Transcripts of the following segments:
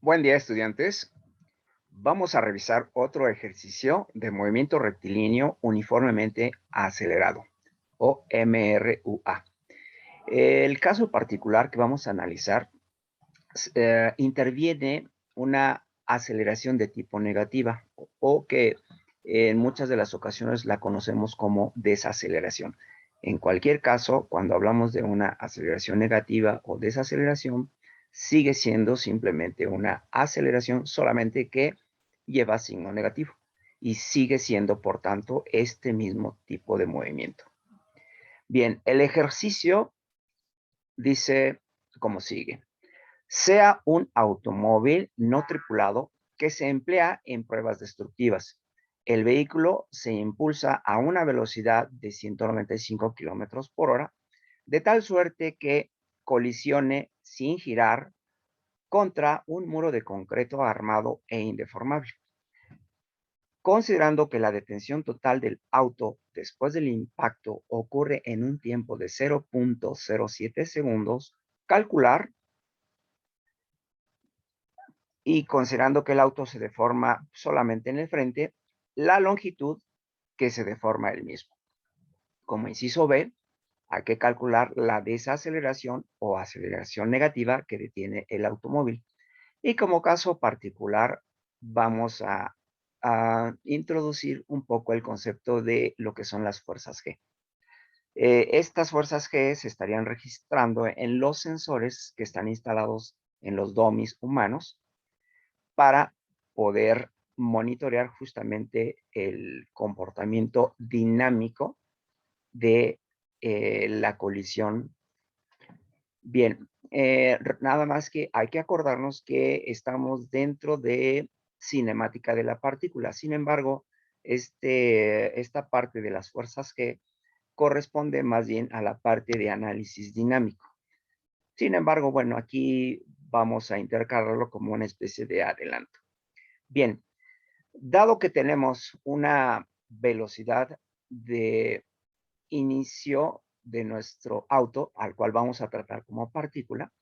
Buen día, estudiantes. Vamos a revisar otro ejercicio de movimiento rectilíneo uniformemente acelerado, o MRUA. El caso particular que vamos a analizar interviene una aceleración de tipo negativa, o que en muchas de las ocasiones la conocemos como desaceleración. En cualquier caso, cuando hablamos de una aceleración negativa o desaceleración, sigue siendo simplemente una aceleración, solamente que lleva signo negativo y sigue siendo, por tanto, este mismo tipo de movimiento. Bien, el ejercicio dice como sigue: sea un automóvil no tripulado que se emplea en pruebas destructivas. El vehículo se impulsa a una velocidad de 195 kilómetros por hora, de tal suerte que colisione sin girar contra un muro de concreto armado e indeformable. Considerando que la detención total del auto después del impacto ocurre en un tiempo de 0.07 segundos, calcular, y considerando que el auto se deforma solamente en el frente, la longitud que se deforma el mismo. Como inciso B, hay que calcular la desaceleración o aceleración negativa que detiene el automóvil. Y como caso particular, vamos a introducir un poco el concepto de lo que son las fuerzas G. Estas fuerzas G se estarían registrando en los sensores que están instalados en los dummies humanos para poder monitorear justamente el comportamiento dinámico de la colisión. Bien, nada más que hay que acordarnos que estamos dentro de cinemática de la partícula. Sin embargo, esta parte de las fuerzas G corresponde más bien a la parte de análisis dinámico. Sin embargo, bueno, aquí vamos a intercalarlo como una especie de adelanto. Bien, dado que tenemos una velocidad de inicio de nuestro auto, al cual vamos a tratar como partícula,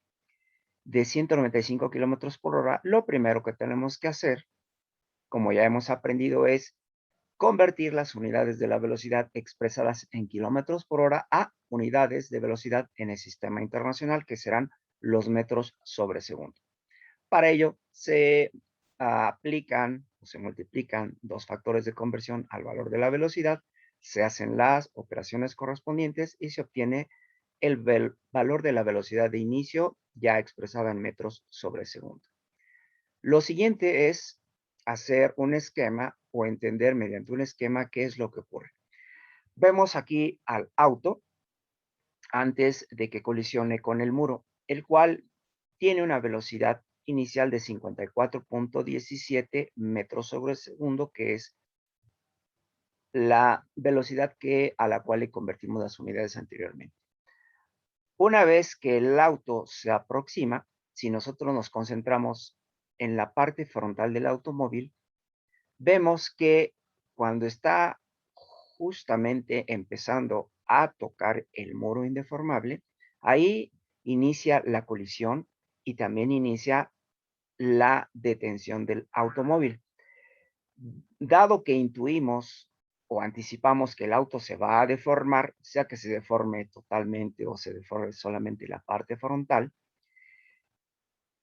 de 195 kilómetros por hora, lo primero que tenemos que hacer, como ya hemos aprendido, es convertir las unidades de la velocidad expresadas en kilómetros por hora a unidades de velocidad en el sistema internacional, que serán los metros sobre segundo. Para ello, se aplican o se multiplican dos factores de conversión al valor de la velocidad, se hacen las operaciones correspondientes y se obtiene el valor de la velocidad de inicio ya expresada en metros sobre segundo. Lo siguiente es hacer un esquema o entender mediante un esquema qué es lo que ocurre. Vemos aquí al auto antes de que colisione con el muro, el cual tiene una velocidad inicial de 54.17 metros sobre segundo, que es la velocidad a la cual le convertimos las unidades anteriormente. Una vez que el auto se aproxima, si nosotros nos concentramos en la parte frontal del automóvil, vemos que cuando está justamente empezando a tocar el muro indeformable, ahí inicia la colisión y también inicia la detención del automóvil. Dado que intuimos o anticipamos que el auto se va a deformar, sea que se deforme totalmente o se deforme solamente la parte frontal,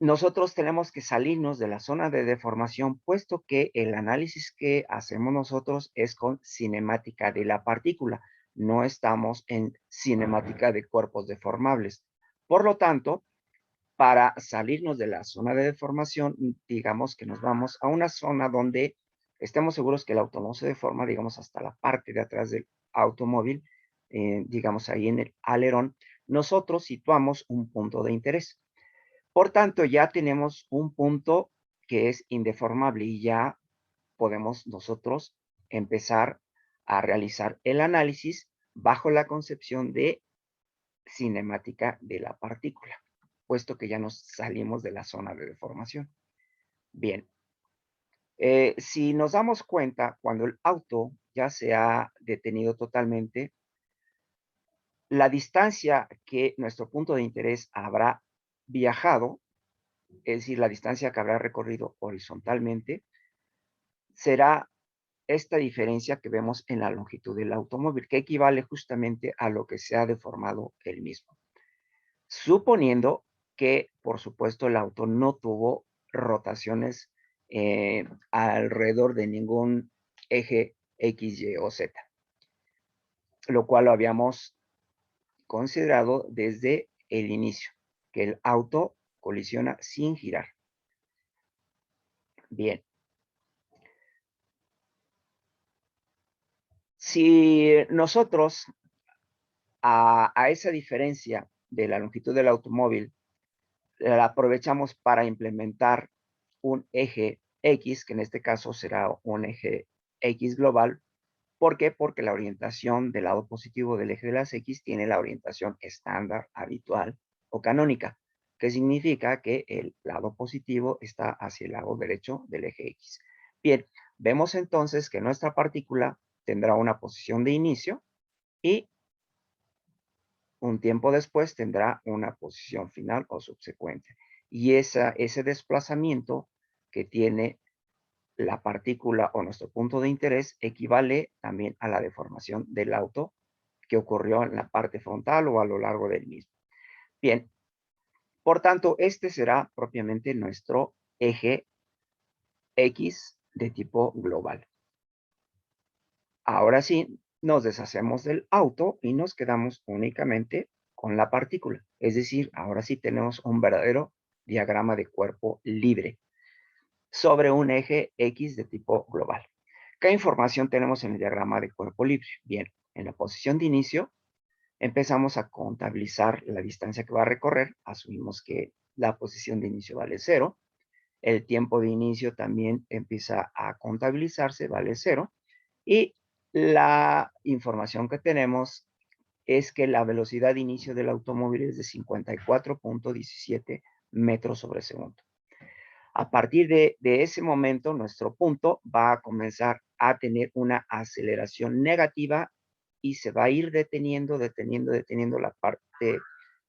nosotros tenemos que salirnos de la zona de deformación, puesto que el análisis que hacemos nosotros es con cinemática de la partícula, no estamos en cinemática de cuerpos deformables. Por lo tanto, para salirnos de la zona de deformación, digamos que nos vamos a una zona donde estemos seguros que el auto no se deforma, digamos hasta la parte de atrás del automóvil, digamos ahí en el alerón, nosotros situamos un punto de interés. Por tanto, ya tenemos un punto que es indeformable y ya podemos nosotros empezar a realizar el análisis bajo la concepción de cinemática de la partícula, puesto que ya nos salimos de la zona de deformación. Bien, si nos damos cuenta, cuando el auto ya se ha detenido totalmente, la distancia que nuestro punto de interés habrá viajado es decir, la distancia que habrá recorrido horizontalmente, será esta diferencia que vemos en la longitud del automóvil, que equivale justamente a lo que se ha deformado el mismo. Suponiendo que, por supuesto, el auto no tuvo rotaciones alrededor de ningún eje X, Y o Z, lo cual lo habíamos considerado desde el inicio, que el auto colisiona sin girar. Bien, si nosotros a esa diferencia de la longitud del automóvil la aprovechamos para implementar un eje X, que en este caso será un eje X global. ¿Por qué? Porque la orientación del lado positivo del eje de las X tiene la orientación estándar, habitual o canónica, que significa que el lado positivo está hacia el lado derecho del eje X. Bien, vemos entonces que nuestra partícula tendrá una posición de inicio y un tiempo después tendrá una posición final o subsecuente. Y ese desplazamiento que tiene la partícula o nuestro punto de interés equivale también a la deformación del auto que ocurrió en la parte frontal o a lo largo del mismo. Bien, por tanto, este será propiamente nuestro eje X de tipo global. Ahora sí, nos deshacemos del auto y nos quedamos únicamente con la partícula. Es decir, ahora sí tenemos un verdadero diagrama de cuerpo libre sobre un eje X de tipo global. ¿Qué información tenemos en el diagrama de cuerpo libre? Bien, en la posición de inicio empezamos a contabilizar la distancia que va a recorrer. Asumimos que la posición de inicio vale 0. El tiempo de inicio también empieza a contabilizarse, vale 0. Y la información que tenemos es que la velocidad de inicio del automóvil es de 54.17 metros sobre segundo. A partir de ese momento, nuestro punto va a comenzar a tener una aceleración negativa y se va a ir deteniendo la parte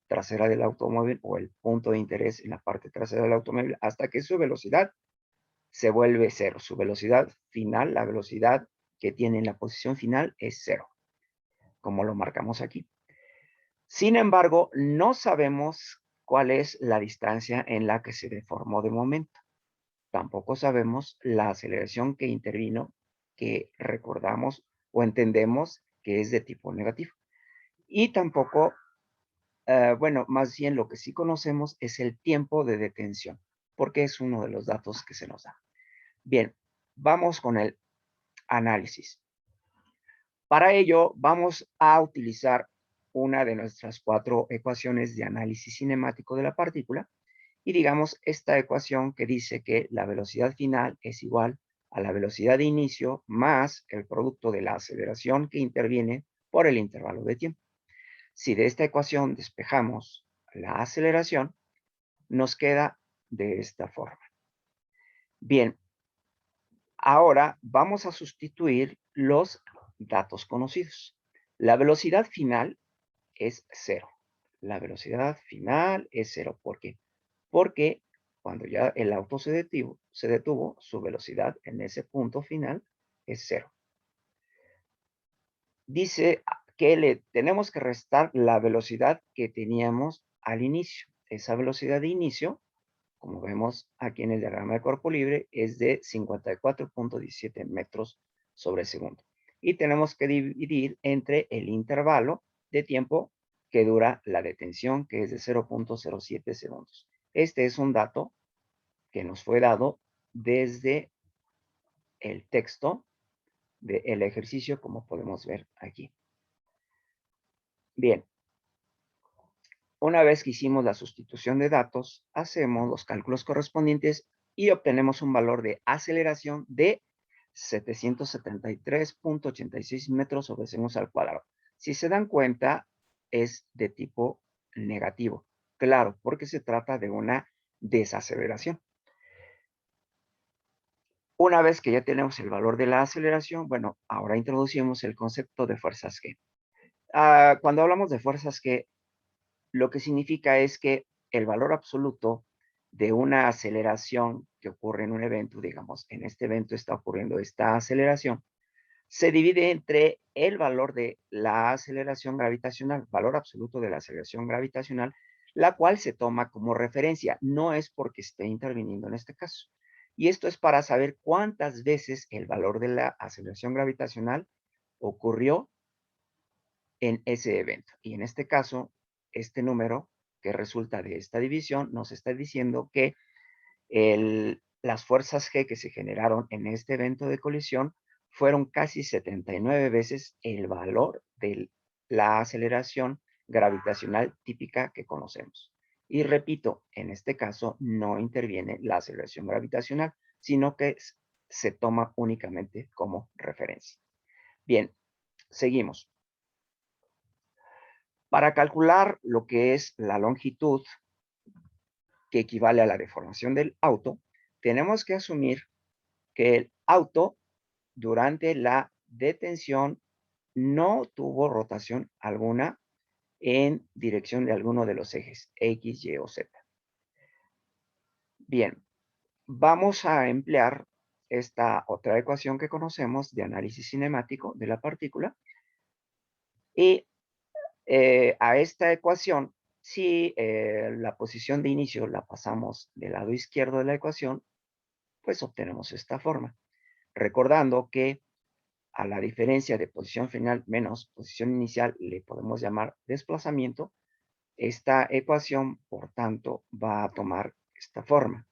trasera del automóvil o el punto de interés en la parte trasera del automóvil hasta que su velocidad se vuelve cero. Su velocidad final, la velocidad que tiene en la posición final es cero, como lo marcamos aquí. Sin embargo, no sabemos cuál es la distancia en la que se deformó de momento. Tampoco sabemos la aceleración que intervino, que recordamos o entendemos que es de tipo negativo. Y tampoco, bueno, más bien lo que sí conocemos es el tiempo de detención, porque es uno de los datos que se nos da. Bien, vamos con el análisis. Para ello, vamos a utilizar una de nuestras 4 ecuaciones de análisis cinemático de la partícula, y digamos esta ecuación que dice que la velocidad final es igual a la velocidad de inicio más el producto de la aceleración que interviene por el intervalo de tiempo. Si de esta ecuación despejamos la aceleración, nos queda de esta forma. Bien, ahora vamos a sustituir los datos conocidos. La velocidad final es 0. La velocidad final es 0. ¿Por qué? Porque cuando ya el auto se detuvo, su velocidad en ese punto final es 0. Dice que le tenemos que restar la velocidad que teníamos al inicio. Esa velocidad de inicio, como vemos aquí en el diagrama de cuerpo libre, es de 54.17 metros sobre segundo. Y tenemos que dividir entre el intervalo de tiempo que dura la detención, que es de 0.07 segundos. Este es un dato que nos fue dado desde el texto del ejercicio, como podemos ver aquí. Bien, una vez que hicimos la sustitución de datos, hacemos los cálculos correspondientes y obtenemos un valor de aceleración de 773.86 metros sobre segundos al cuadrado. Si se dan cuenta, es de tipo negativo. Claro, porque se trata de una desaceleración. Una vez que ya tenemos el valor de la aceleración, bueno, ahora introducimos el concepto de fuerzas G. Cuando hablamos de fuerzas G, lo que significa es que el valor absoluto de una aceleración que ocurre en un evento, digamos, en este evento está ocurriendo esta aceleración, se divide entre el valor de la aceleración gravitacional, valor absoluto de la aceleración gravitacional, la cual se toma como referencia. No es porque esté interviniendo en este caso. Y esto es para saber cuántas veces el valor de la aceleración gravitacional ocurrió en ese evento. Y en este caso, este número que resulta de esta división nos está diciendo que las fuerzas G que se generaron en este evento de colisión fueron casi 79 veces el valor de la aceleración gravitacional típica que conocemos. Y repito, en este caso no interviene la aceleración gravitacional, sino que se toma únicamente como referencia. Bien, seguimos. Para calcular lo que es la longitud que equivale a la deformación del auto, tenemos que asumir que el auto durante la detención no tuvo rotación alguna en dirección de alguno de los ejes X, Y o Z. Bien, vamos a emplear esta otra ecuación que conocemos de análisis cinemático de la partícula y a esta ecuación, si la posición de inicio la pasamos del lado izquierdo de la ecuación, pues obtenemos esta forma. Recordando que a la diferencia de posición final menos posición inicial le podemos llamar desplazamiento, esta ecuación, por tanto, va a tomar esta forma.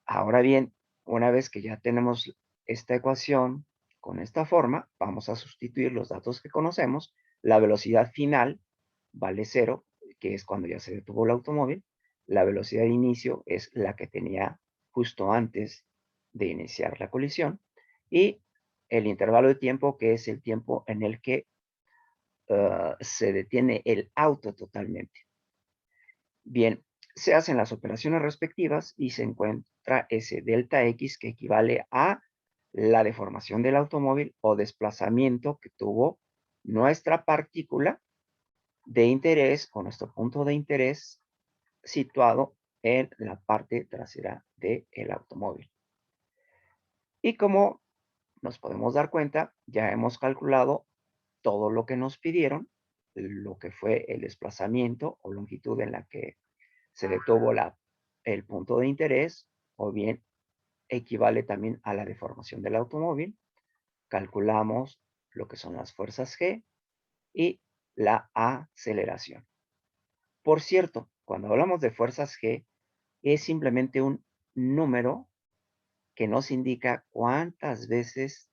Ahora bien, una vez que ya tenemos esta ecuación con esta forma, vamos a sustituir los datos que conocemos. La velocidad final vale 0, que es cuando ya se detuvo el automóvil. La velocidad de inicio es la que tenía justo antes de iniciar la colisión. Y el intervalo de tiempo, que es el tiempo en el que se detiene el auto totalmente. Bien, se hacen las operaciones respectivas y se encuentra ese delta X que equivale a la deformación del automóvil o desplazamiento que tuvo nuestra partícula de interés o nuestro punto de interés situado en la parte trasera del automóvil. Y como nos podemos dar cuenta, ya hemos calculado todo lo que nos pidieron, lo que fue el desplazamiento o longitud en la que se detuvo el punto de interés, o bien equivale también a la deformación del automóvil. Calculamos lo que son las fuerzas G y la aceleración. Por cierto, cuando hablamos de fuerzas G, es simplemente un número que nos indica cuántas veces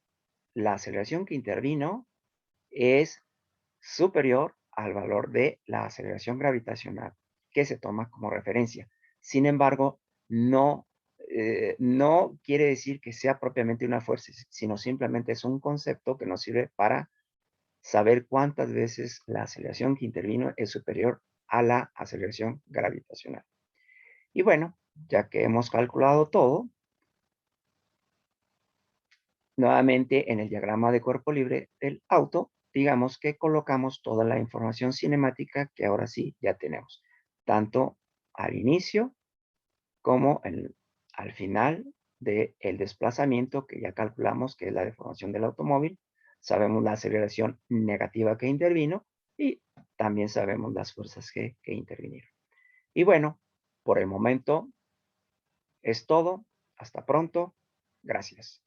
la aceleración que intervino es superior al valor de la aceleración gravitacional que se toma como referencia. Sin embargo, no quiere decir que sea propiamente una fuerza, sino simplemente es un concepto que nos sirve para saber cuántas veces la aceleración que intervino es superior a la aceleración gravitacional. Y bueno, ya que hemos calculado todo, nuevamente en el diagrama de cuerpo libre del auto, digamos que colocamos toda la información cinemática que ahora sí ya tenemos, tanto al inicio como al final del desplazamiento que ya calculamos que es la deformación del automóvil. Sabemos la aceleración negativa que intervino y también sabemos las fuerzas que intervinieron. Y bueno, por el momento es todo. Hasta pronto. Gracias.